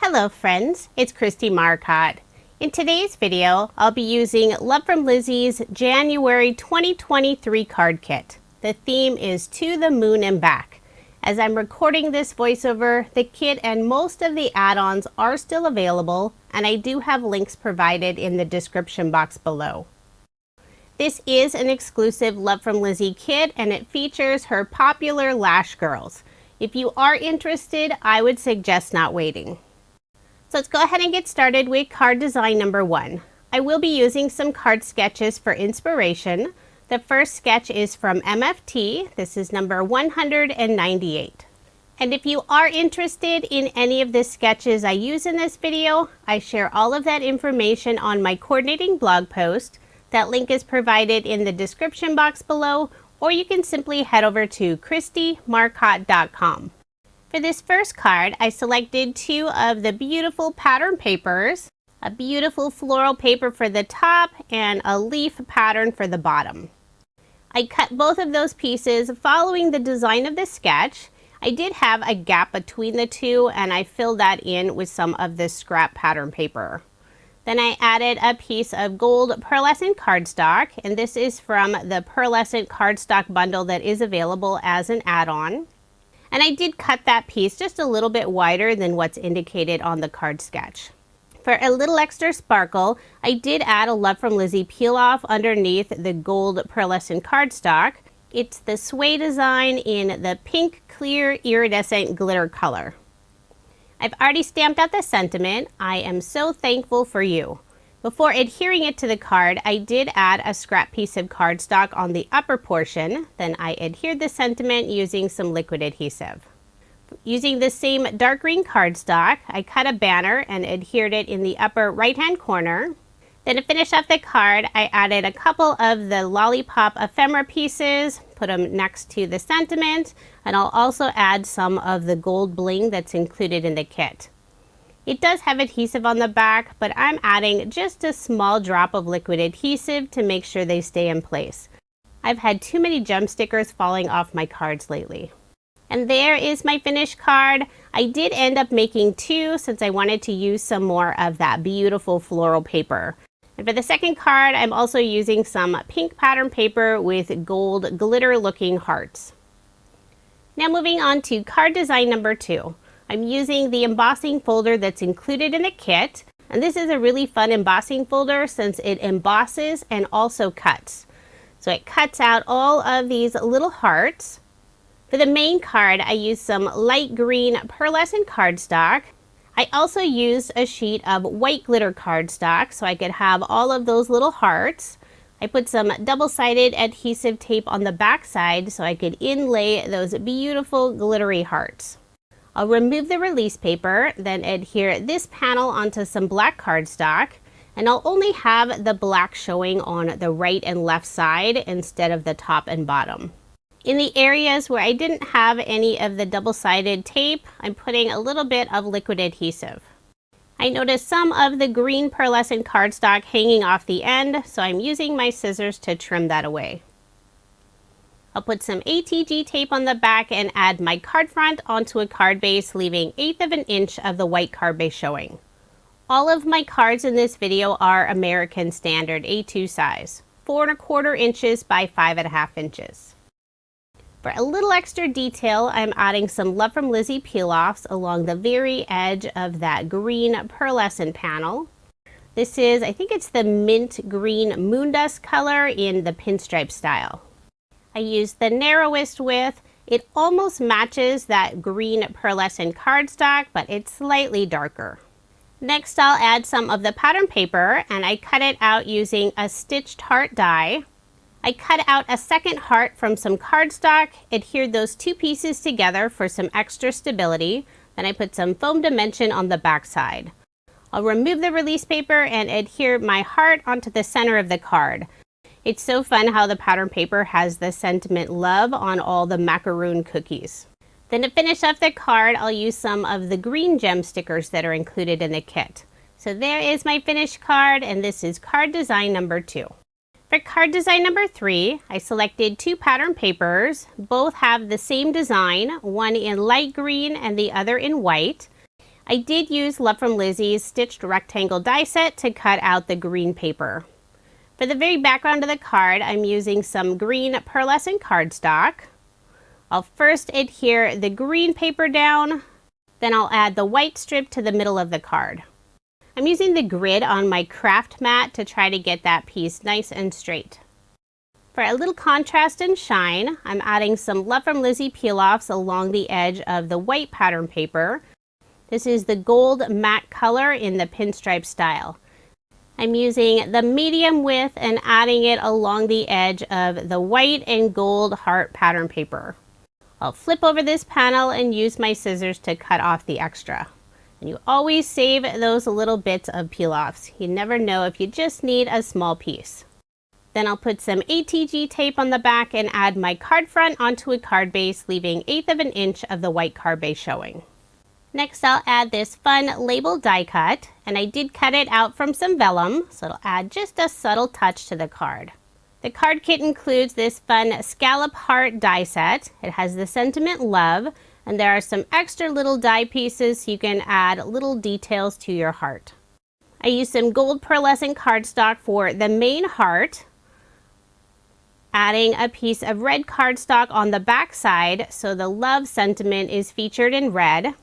Hello friends, it's Kristie Marcotte. In today's video, I'll be using Love From Lizi's January 2023 card kit. The theme is To the Moon and Back. As I'm recording this voiceover, the kit and most of the add-ons are still available, and I do have links provided in the description box below. This is an exclusive Love From Lizi kit, and it features her popular lash girls. If you are interested, I would suggest not waiting. So let's go ahead and get started with card design number 1. I will be using some card sketches for inspiration. The first sketch is from MFT. This is number 198. And if you are interested in any of the sketches I use in this video, I share all of that information on my coordinating blog post. That link is provided in the description box below, or you can simply head over to KristieMarcotte.com. For this first card, I selected 2 of the beautiful pattern papers, a beautiful floral paper for the top and a leaf pattern for the bottom. I cut both of those pieces following the design of the sketch. I did have a gap between the two, and I filled that in with some of this scrap pattern paper. Then I added a piece of gold pearlescent cardstock, and this is from the Pearlescent cardstock bundle that is available as an add-on. And I did cut that piece just a little bit wider than what's indicated on the card sketch. For a little extra sparkle, I did add a Love From Lizi peel off underneath the gold pearlescent cardstock. It's the sway design in the pink clear iridescent glitter color. I've already stamped out the sentiment, "I am so thankful for you." Before adhering it to the card, I did add a scrap piece of cardstock on the upper portion. Then I adhered the sentiment using some liquid adhesive. Using the same dark green cardstock, I cut a banner and adhered it in the upper right-hand corner. Then to finish off the card, I added a couple of the lollipop ephemera pieces, put them next to the sentiment, and I'll also add some of the gold bling that's included in the kit. It does have adhesive on the back, but I'm adding just a small drop of liquid adhesive to make sure they stay in place. I've had too many gem stickers falling off my cards lately. And there is my finished card. I did end up making 2 since I wanted to use some more of that beautiful floral paper. And for the second card, I'm also using some pink pattern paper with gold glitter looking hearts. Now moving on to card design number 2. I'm using the embossing folder that's included in the kit, and this is a really fun embossing folder since it embosses and also cuts. So it cuts out all of these little hearts. For the main card, I used some light green pearlescent cardstock. I also used a sheet of white glitter cardstock so I could have all of those little hearts. I put some double-sided adhesive tape on the back side so I could inlay those beautiful glittery hearts. I'll remove the release paper, then adhere this panel onto some black cardstock, and I'll only have the black showing on the right and left side instead of the top and bottom. In the areas where I didn't have any of the double-sided tape, I'm putting a little bit of liquid adhesive. I noticed some of the green pearlescent cardstock hanging off the end, so I'm using my scissors to trim that away. I'll put some ATG tape on the back and add my card front onto a card base, leaving 1/8 of an inch of the white card base showing. All of my cards in this video are American Standard A2 size, 4¼ inches by 5½ inches. For a little extra detail, I'm adding some Love From Lizi peel-offs along the very edge of that green pearlescent panel. This is, I think it's the mint green moondust color in the pinstripe style. I used the narrowest width. It almost matches that green pearlescent cardstock, but it's slightly darker. Next, I'll add some of the pattern paper, and I cut it out using a stitched heart die. I cut out a second heart from some cardstock, adhered those 2 pieces together for some extra stability, then I put some foam dimension on the back side. I'll remove the release paper and adhere my heart onto the center of the card. It's so fun how the pattern paper has the sentiment love on all the macaroon cookies. Then to finish off the card, I'll use some of the green gem stickers that are included in the kit. So there is my finished card, and this is card design number 2. For card design number 3, I selected 2 pattern papers. Both have the same design, one in light green and the other in white. I did use Love From Lizi's stitched rectangle die set to cut out the green paper. For the very background of the card, I'm using some green pearlescent cardstock. I'll first adhere the green paper down, then I'll add the white strip to the middle of the card. I'm using the grid on my craft mat to try to get that piece nice and straight. For a little contrast and shine, I'm adding some Love From Lizi peel-offs along the edge of the white pattern paper. This is the gold matte color in the pinstripe style. I'm using the medium width and adding it along the edge of the white and gold heart pattern paper. I'll flip over this panel and use my scissors to cut off the extra. And you always save those little bits of peel-offs. You never know if you just need a small piece. Then I'll put some ATG tape on the back and add my card front onto a card base, leaving 1/8 of an inch of the white card base showing. Next, I'll add this fun label die cut, and I did cut it out from some vellum, so it'll add just a subtle touch to the card. The card kit includes this fun scallop heart die set. It has the sentiment love, and there are some extra little die pieces so you can add little details to your heart. I used some gold pearlescent cardstock for the main heart, adding a piece of red cardstock on the back side so the love sentiment is featured in red.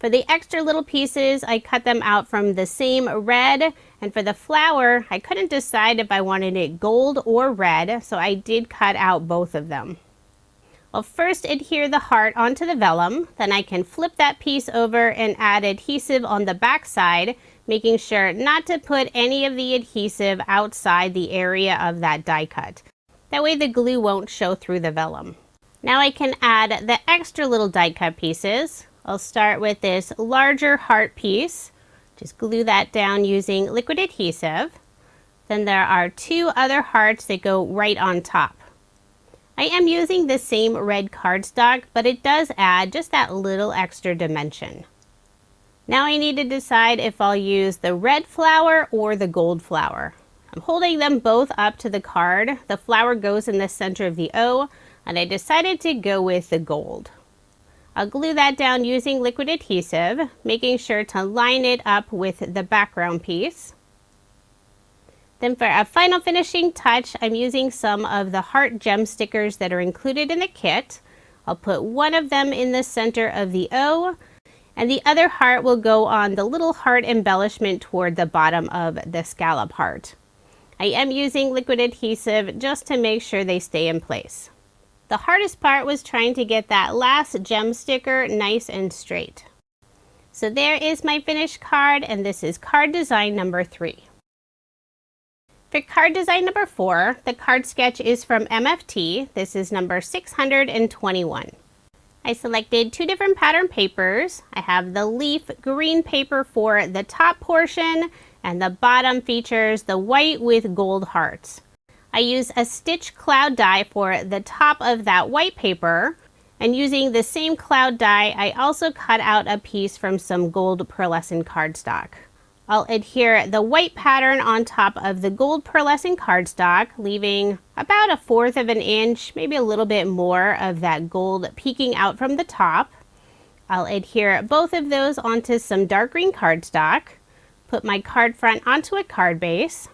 For the extra little pieces, I cut them out from the same red, and for the flower, I couldn't decide if I wanted it gold or red, so I did cut out both of them. I'll first adhere the heart onto the vellum, then I can flip that piece over and add adhesive on the back side, making sure not to put any of the adhesive outside the area of that die cut. That way the glue won't show through the vellum. Now I can add the extra little die cut pieces. I'll start with this larger heart piece. Just glue that down using liquid adhesive. Then there are 2 other hearts that go right on top. I am using the same red cardstock, but it does add just that little extra dimension. Now I need to decide if I'll use the red flower or the gold flower. I'm holding them both up to the card. The flower goes in the center of the O, and I decided to go with the gold. I'll glue that down using liquid adhesive, making sure to line it up with the background piece. Then for a final finishing touch, I'm using some of the heart gem stickers that are included in the kit. I'll put one of them in the center of the O, and the other heart will go on the little heart embellishment toward the bottom of the scallop heart. I am using liquid adhesive just to make sure they stay in place. The hardest part was trying to get that last gem sticker nice and straight. So there is my finished card, and this is card design number 3. For card design number 4, the card sketch is from MFT. This is number 621. I selected 2 different pattern papers. I have the leaf green paper for the top portion, and the bottom features the white with gold hearts. I use a stitch cloud die for the top of that white paper, and using the same cloud die, I also cut out a piece from some gold pearlescent cardstock. I'll adhere the white pattern on top of the gold pearlescent cardstock, leaving about 1/4 of an inch, maybe a little bit more of that gold peeking out from the top. I'll adhere both of those onto some dark green cardstock, put my card front onto a card base.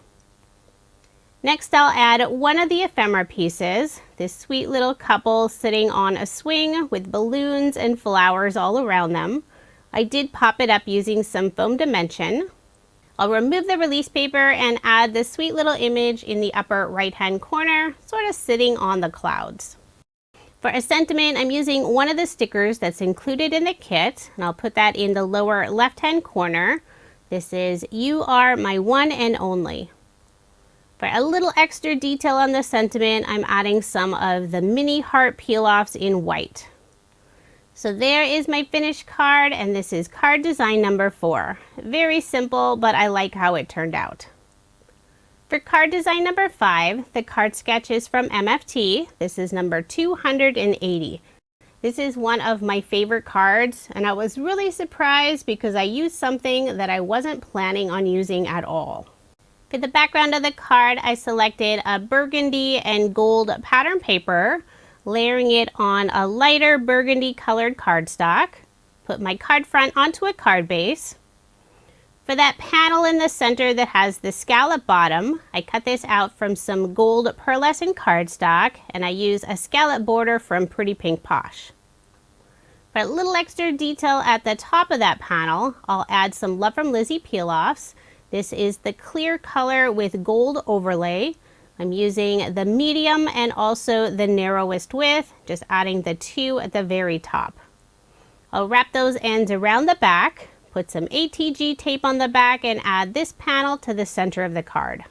Next, I'll add one of the ephemera pieces, this sweet little couple sitting on a swing with balloons and flowers all around them. I did pop it up using some foam dimension. I'll remove the release paper and add this sweet little image in the upper right-hand corner, sort of sitting on the clouds. For a sentiment, I'm using one of the stickers that's included in the kit, and I'll put that in the lower left-hand corner. This is "You Are My One and Only." For a little extra detail on the sentiment, I'm adding some of the mini heart peel-offs in white. So there is my finished card, and this is card design number 4. Very simple, but I like how it turned out. For card design number 5, the card sketch is from MFT. This is number 280. This is one of my favorite cards, and I was really surprised because I used something that I wasn't planning on using at all. For the background of the card, I selected a burgundy and gold pattern paper, layering it on a lighter burgundy colored cardstock. put my card front onto a card base. For that panel in the center that has the scallop bottom, I cut this out from some gold pearlescent cardstock, and I use a scallop border from Pretty Pink Posh. For a little extra detail at the top of that panel, I'll add some Love From Lizi peel-offs. This is the clear color with gold overlay. I'm using the medium and also the narrowest width, just adding the 2 at the very top. I'll wrap those ends around the back, put some ATG tape on the back, and add this panel to the center of the card.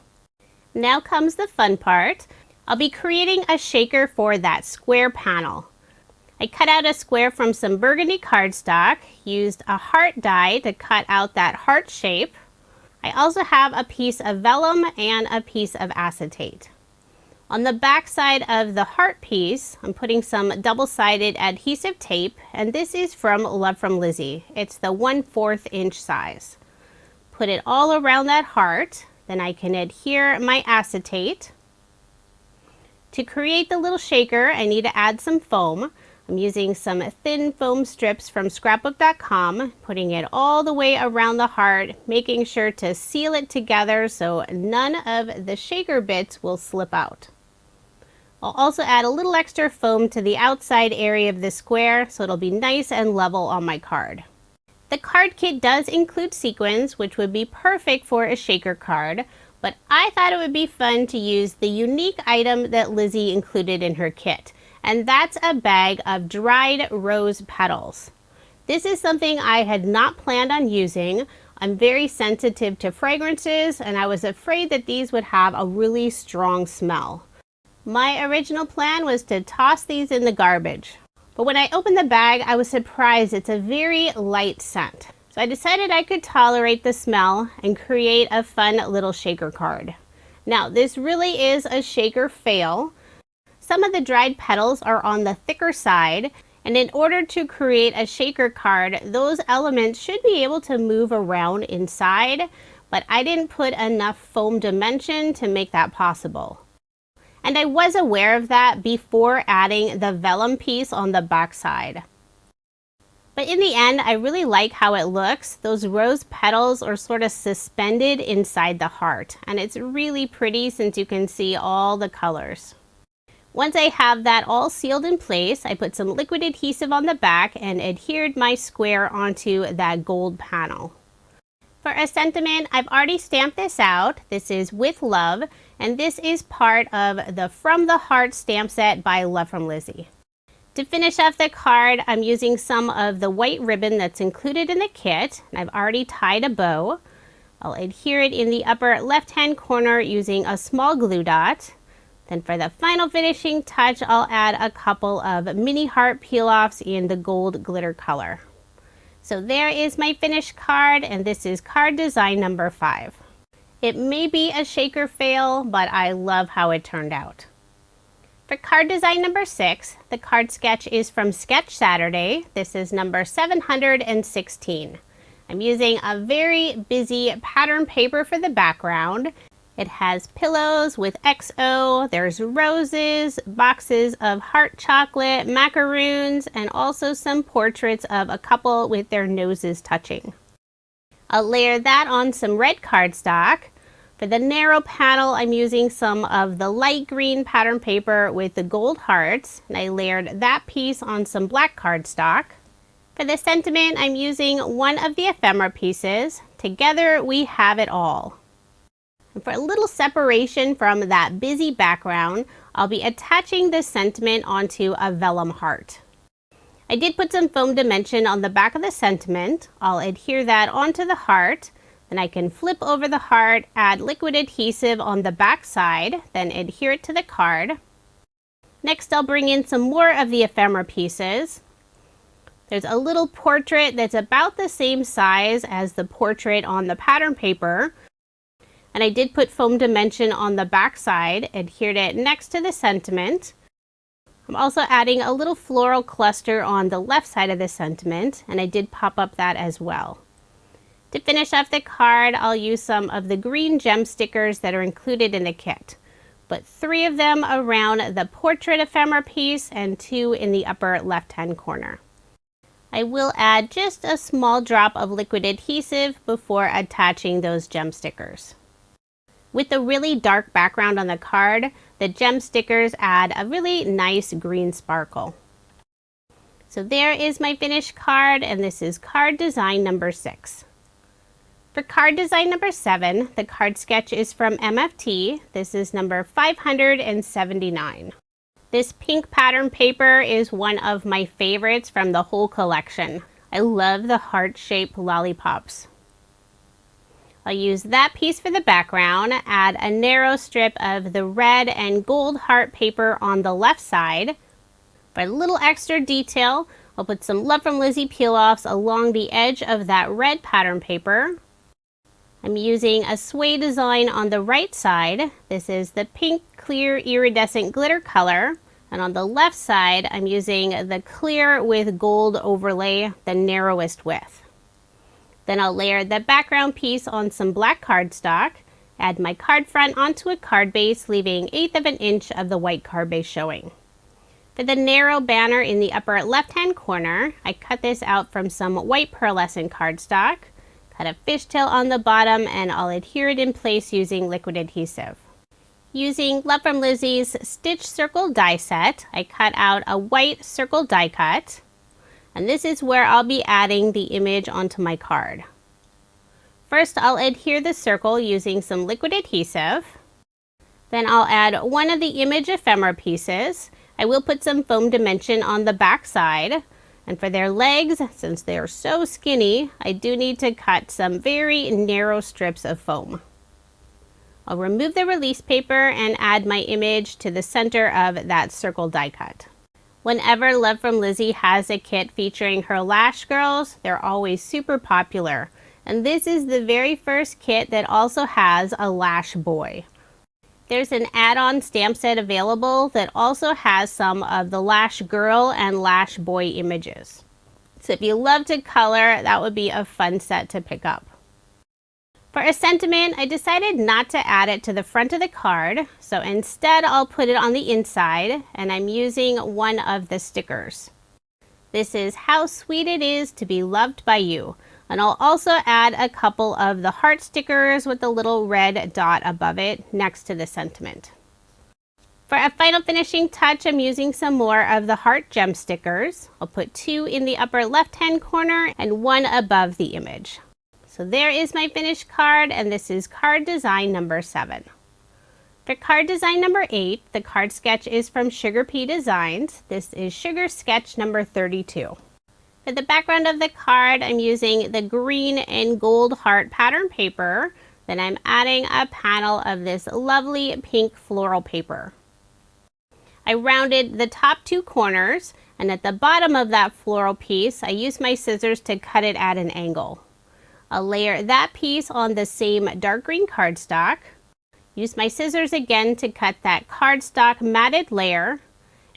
Now comes the fun part. I'll be creating a shaker for that square panel. I cut out a square from some burgundy cardstock, used a heart die to cut out that heart shape. I also have a piece of vellum and a piece of acetate. On the back side of the heart piece, I'm putting some double-sided adhesive tape, and this is from Love From Lizi. It's the 1/4 inch size. Put it all around that heart, then I can adhere my acetate. To create the little shaker, I need to add some foam. I'm using some thin foam strips from scrapbook.com, putting it all the way around the heart, making sure to seal it together so none of the shaker bits will slip out. I'll also add a little extra foam to the outside area of the square so it'll be nice and level on my card. The card kit does include sequins, which would be perfect for a shaker card, but I thought it would be fun to use the unique item that Lizi included in her kit, and that's a bag of dried rose petals. This is something I had not planned on using. I'm very sensitive to fragrances, and I was afraid that these would have a really strong smell. My original plan was to toss these in the garbage, but when I opened the bag, I was surprised it's a very light scent. So I decided I could tolerate the smell and create a fun little shaker card. Now, this really is a shaker fail. Some of the dried petals are on the thicker side, and in order to create a shaker card, those elements should be able to move around inside, but I didn't put enough foam dimension to make that possible. And I was aware of that before adding the vellum piece on the back side. But in the end, I really like how it looks. Those rose petals are sort of suspended inside the heart, and it's really pretty since you can see all the colors. Once I have that all sealed in place, I put some liquid adhesive on the back and adhered my square onto that gold panel. For a sentiment, I've already stamped this out. This is With Love, and this is part of the From the Heart stamp set by Love From Lizi. To finish off the card, I'm using some of the white ribbon that's included in the kit, and I've already tied a bow. I'll adhere it in the upper left-hand corner using a small glue dot. Then for the final finishing touch, I'll add a couple of mini heart peel-offs in the gold glitter color. So there is my finished card, and this is card design number 5. It may be a shaker fail, but I love how it turned out. For card design number 6, the card sketch is from Sketch Saturday. This is number 716. I'm using a very busy pattern paper for the background. It has pillows with XO, there's roses, boxes of heart chocolate, macaroons, and also some portraits of a couple with their noses touching. I'll layer that on some red cardstock. For the narrow panel, I'm using some of the light green pattern paper with the gold hearts, and I layered that piece on some black cardstock. For the sentiment, I'm using one of the ephemera pieces. Together we have it all. And for a little separation from that busy background, I'll be attaching this sentiment onto a vellum heart. I did put some foam dimension on the back of the sentiment. I'll adhere that onto the heart. Then I can flip over the heart, add liquid adhesive on the back side, then adhere it to the card. Next, I'll bring in some more of the ephemera pieces. There's a little portrait that's about the same size as the portrait on the pattern paper. And I did put foam dimension on the back side, adhered it next to the sentiment. I'm also adding a little floral cluster on the left side of the sentiment, and I did pop up that as well. To finish off the card, I'll use some of the green gem stickers that are included in the kit. Put 3 of them around the portrait ephemera piece and 2 in the upper left-hand corner. I will add just a small drop of liquid adhesive before attaching those gem stickers. With the really dark background on the card, the gem stickers add a really nice green sparkle. So there is my finished card, and this is card design number 6. For card design number 7, the card sketch is from MFT. This is number 579. This pink pattern paper is one of my favorites from the whole collection. I love the heart-shaped lollipops. I'll use that piece for the background, add a narrow strip of the red and gold heart paper on the left side. For a little extra detail, I'll put some Love From Lizi peel-offs along the edge of that red pattern paper. I'm using a sway design on the right side. This is the pink clear iridescent glitter color. And on the left side, I'm using the clear with gold overlay, the narrowest width. Then I'll layer the background piece on some black cardstock, add my card front onto a card base, leaving 1/8 of an inch of the white card base showing. For the narrow banner in the upper left-hand corner, I cut this out from some white pearlescent cardstock, cut a fishtail on the bottom, and I'll adhere it in place using liquid adhesive. Using Love From Lizi's Stitch Circle die set, I cut out a white circle die cut, and this is where I'll be adding the image onto my card. First, I'll adhere the circle using some liquid adhesive. Then I'll add one of the image ephemera pieces. I will put some foam dimension on the back side, and for their legs, since they're so skinny, I do need to cut some very narrow strips of foam. I'll remove the release paper and add my image to the center of that circle die cut. Whenever Love From Lizi has a kit featuring her lash girls, they're always super popular. And this is the very first kit that also has a lash boy. There's an add-on stamp set available that also has some of the lash girl and lash boy images. So if you love to color, that would be a fun set to pick up. For a sentiment, I decided not to add it to the front of the card, so instead I'll put it on the inside, and I'm using one of the stickers. This is How Sweet It Is to Be Loved by You, and I'll also add a couple of the heart stickers with the little red dot above it next to the sentiment. For a final finishing touch, I'm using some more of the heart gem stickers. I'll put 2 in the upper left-hand corner and 1 above the image. So there is my finished card, and this is card design number 7. For card design number 8, the card sketch is from Sugar Pea Designs. This is Sugar Sketch number 32. For the background of the card, I'm using the green and gold heart pattern paper. Then I'm adding a panel of this lovely pink floral paper. I rounded the top 2 corners, and at the bottom of that floral piece, I used my scissors to cut it at an angle. I'll layer that piece on the same dark green cardstock. Use my scissors again to cut that cardstock matted layer.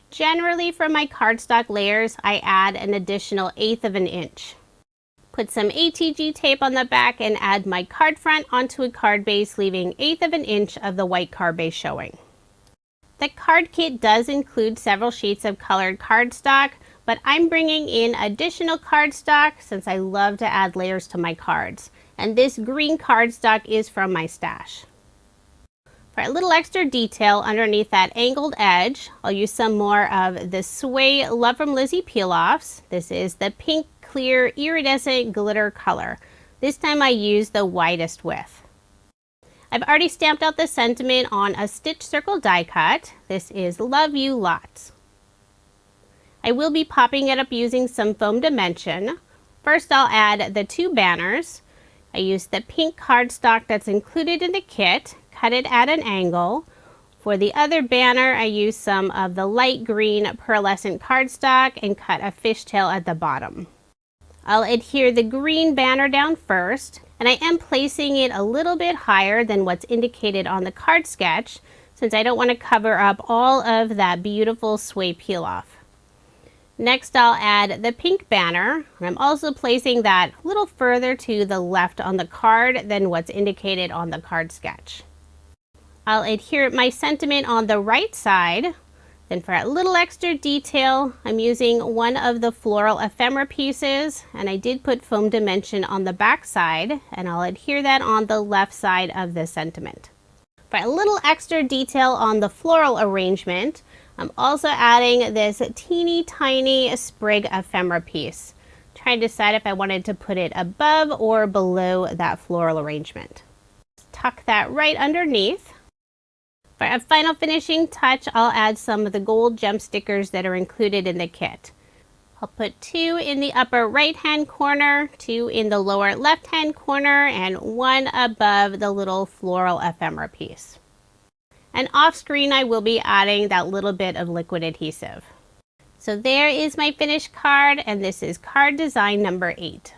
Generally for my cardstock layers, I add an additional 1/8 of an inch. Put some ATG tape on the back and add my card front onto a card base, leaving 1/8 of an inch of the white card base showing. The card kit does include several sheets of colored cardstock, but I'm bringing in additional cardstock since I love to add layers to my cards. And this green cardstock is from my stash. For a little extra detail underneath that angled edge, I'll use some more of the Sway Love From Lizi peel-offs. This is the pink clear iridescent glitter color. This time I used the widest width. I've already stamped out the sentiment on a stitch circle die cut. This is Love You Lots. I will be popping it up using some foam dimension. First I'll add the 2 banners. I used the pink cardstock that's included in the kit, cut it at an angle. For the other banner, I used some of the light green pearlescent cardstock and cut a fishtail at the bottom. I'll adhere the green banner down first, and I am placing it a little bit higher than what's indicated on the card sketch since I don't want to cover up all of that beautiful sway peel-off. Next I'll add the pink banner, and I'm also placing that a little further to the left on the card than what's indicated on the card sketch. I'll adhere my sentiment on the right side. Then for a little extra detail, I'm using one of the floral ephemera pieces, and I did put foam dimension on the back side, and I'll adhere that on the left side of the sentiment. For a little extra detail on the floral arrangement, I'm also adding this teeny tiny sprig ephemera piece. Trying to decide if I wanted to put it above or below that floral arrangement. Tuck that right underneath. For a final finishing touch, I'll add some of the gold gem stickers that are included in the kit. I'll put 2 in the upper right hand corner, 2 in the lower left hand corner, and 1 above the little floral ephemera piece. And off screen I will be adding that little bit of liquid adhesive. So there is my finished card, and this is card design number 8.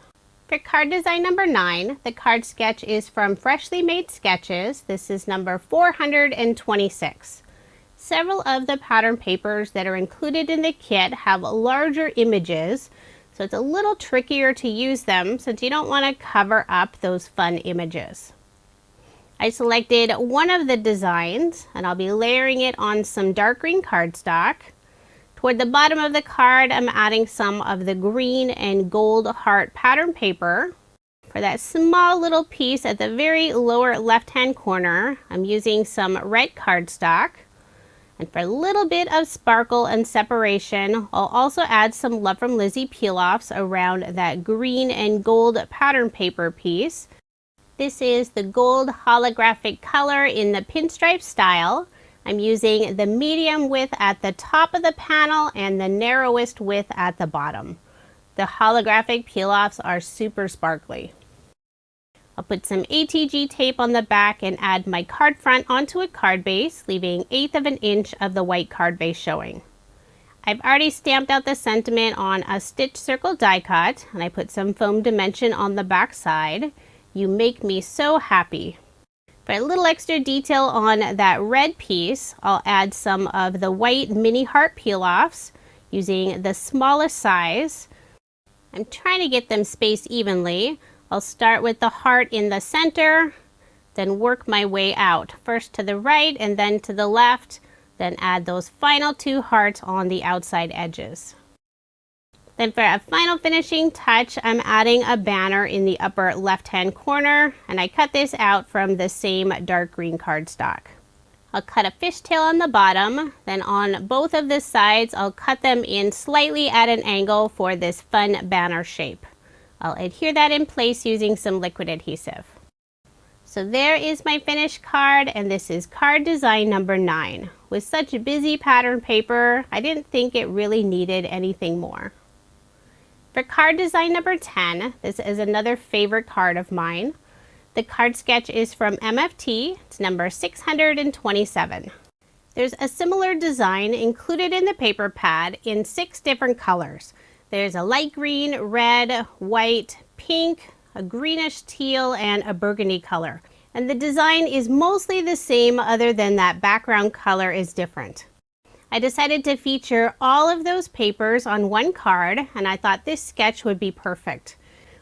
For card design number 9, the card sketch is from Freshly Made Sketches. This is number 426. Several of the pattern papers that are included in the kit have larger images, so it's a little trickier to use them since you don't want to cover up those fun images. I selected one of the designs, and I'll be layering it on some dark green cardstock. Toward the bottom of the card, I'm adding some of the green and gold heart pattern paper. For that small little piece at the very lower left-hand corner, I'm using some red cardstock. And for a little bit of sparkle and separation, I'll also add some Love From Lizi peel-offs around that green and gold pattern paper piece. This is the gold holographic color in the pinstripe style. I'm using the medium width at the top of the panel and the narrowest width at the bottom. The holographic peel-offs are super sparkly. I'll put some ATG tape on the back and add my card front onto a card base, leaving 1/8 of an inch of the white card base showing. I've already stamped out the sentiment on a stitch circle die cut, and I put some foam dimension on the back side. You make me so happy. For a little extra detail on that red piece, I'll add some of the white mini heart peel-offs using the smallest size. I'm trying to get them spaced evenly. I'll start with the heart in the center, then work my way out, first to the right and then to the left, then add those final 2 hearts on the outside edges. Then for a final finishing touch, I'm adding a banner in the upper left-hand corner, and I cut this out from the same dark green cardstock. I'll cut a fishtail on the bottom, then on both of the sides, I'll cut them in slightly at an angle for this fun banner shape. I'll adhere that in place using some liquid adhesive. So there is my finished card, and this is card design number 9. With such busy pattern paper, I didn't think it really needed anything more. For card design number 10, this is another favorite card of mine. The card sketch is from MFT. It's number 627. There's a similar design included in the paper pad in 6 different colors. There's a light green, red, white, pink, a greenish teal, and a burgundy color. And the design is mostly the same other than that background color is different. I decided to feature all of those papers on one card, and I thought this sketch would be perfect.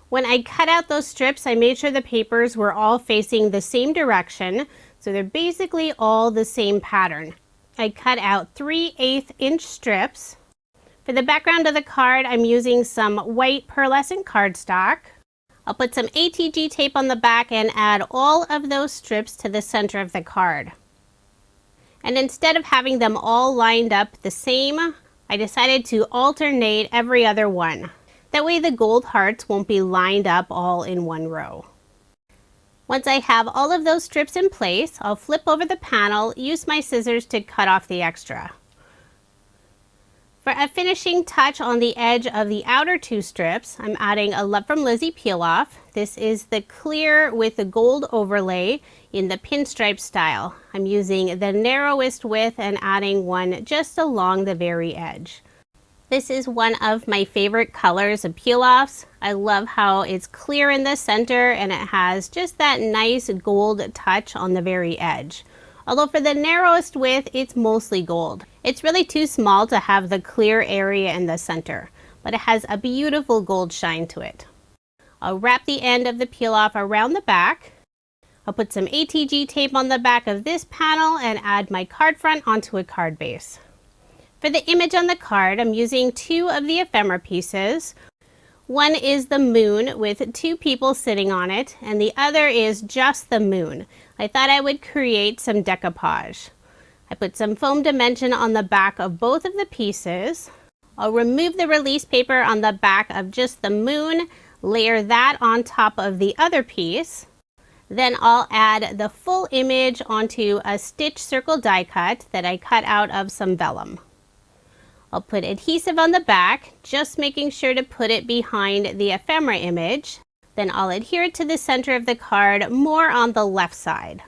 When I cut out those strips, I made sure the papers were all facing the same direction, so they're basically all the same pattern. I cut out 3/8 inch strips. For the background of the card, I'm using some white pearlescent cardstock. I'll put some ATG tape on the back and add all of those strips to the center of the card. And instead of having them all lined up the same, I decided to alternate every other one. That way the gold hearts won't be lined up all in one row. Once I have all of those strips in place, I'll flip over the panel, use my scissors to cut off the extra. For a finishing touch on the edge of the outer 2 strips, I'm adding a Love From Lizi peel-off. This is the clear with the gold overlay in the pinstripe style. I'm using the narrowest width and adding one just along the very edge. This is one of my favorite colors of peel-offs. I love how it's clear in the center and it has just that nice gold touch on the very edge. Although for the narrowest width, it's mostly gold. It's really too small to have the clear area in the center, but it has a beautiful gold shine to it. I'll wrap the end of the peel-off around the back. I'll put some ATG tape on the back of this panel and add my card front onto a card base. For the image on the card, I'm using 2 of the ephemera pieces. One is the moon with 2 people sitting on it, and the other is just the moon. I thought I would create some decoupage. I put some foam dimension on the back of both of the pieces. I'll remove the release paper on the back of just the moon, layer that on top of the other piece. Then I'll add the full image onto a stitch circle die cut that I cut out of some vellum. I'll put adhesive on the back, just making sure to put it behind the ephemera image. Then I'll adhere it to the center of the card, more on the left side.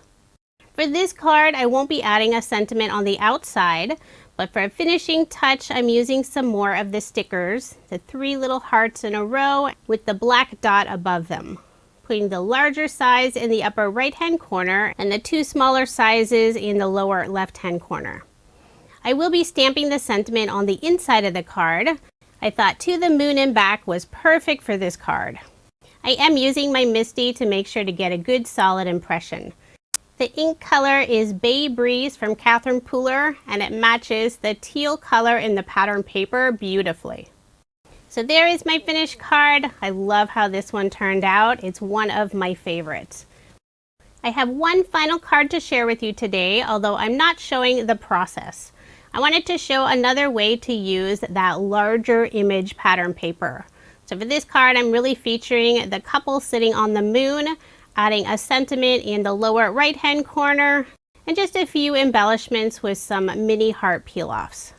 For this card, I won't be adding a sentiment on the outside, but for a finishing touch, I'm using some more of the stickers, the 3 little hearts in a row with the black dot above them. Putting the larger size in the upper right-hand corner and the 2 smaller sizes in the lower left-hand corner. I will be stamping the sentiment on the inside of the card. I thought To the Moon and Back was perfect for this card. I am using my Misty to make sure to get a good solid impression. The ink color is Bay Breeze from Catherine Pooler, and it matches the teal color in the pattern paper beautifully. So there is my finished card. I love how this one turned out. It's one of my favorites. I have one final card to share with you today, although I'm not showing the process. I wanted to show another way to use that larger image pattern paper. So for this card, I'm really featuring the couple sitting on the moon, adding a sentiment in the lower right-hand corner, and just a few embellishments with some mini heart peel-offs.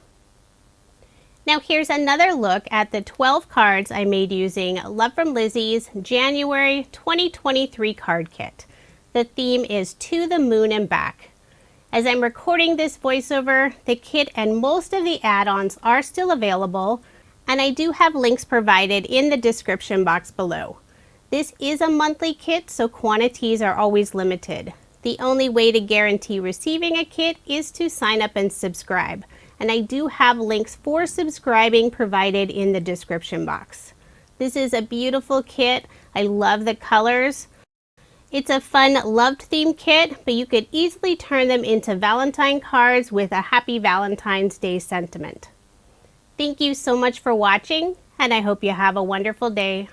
Now here's another look at the 12 cards I made using Love From Lizi's January 2023 card kit. The theme is To the Moon and Back. As I'm recording this voiceover, the kit and most of the add-ons are still available, and I do have links provided in the description box below. This is a monthly kit, so quantities are always limited. The only way to guarantee receiving a kit is to sign up and subscribe, and I do have links for subscribing provided in the description box. This is a beautiful kit. I love the colors. It's a fun loved theme kit, but you could easily turn them into Valentine cards with a Happy Valentine's Day sentiment. Thank you so much for watching, and I hope you have a wonderful day.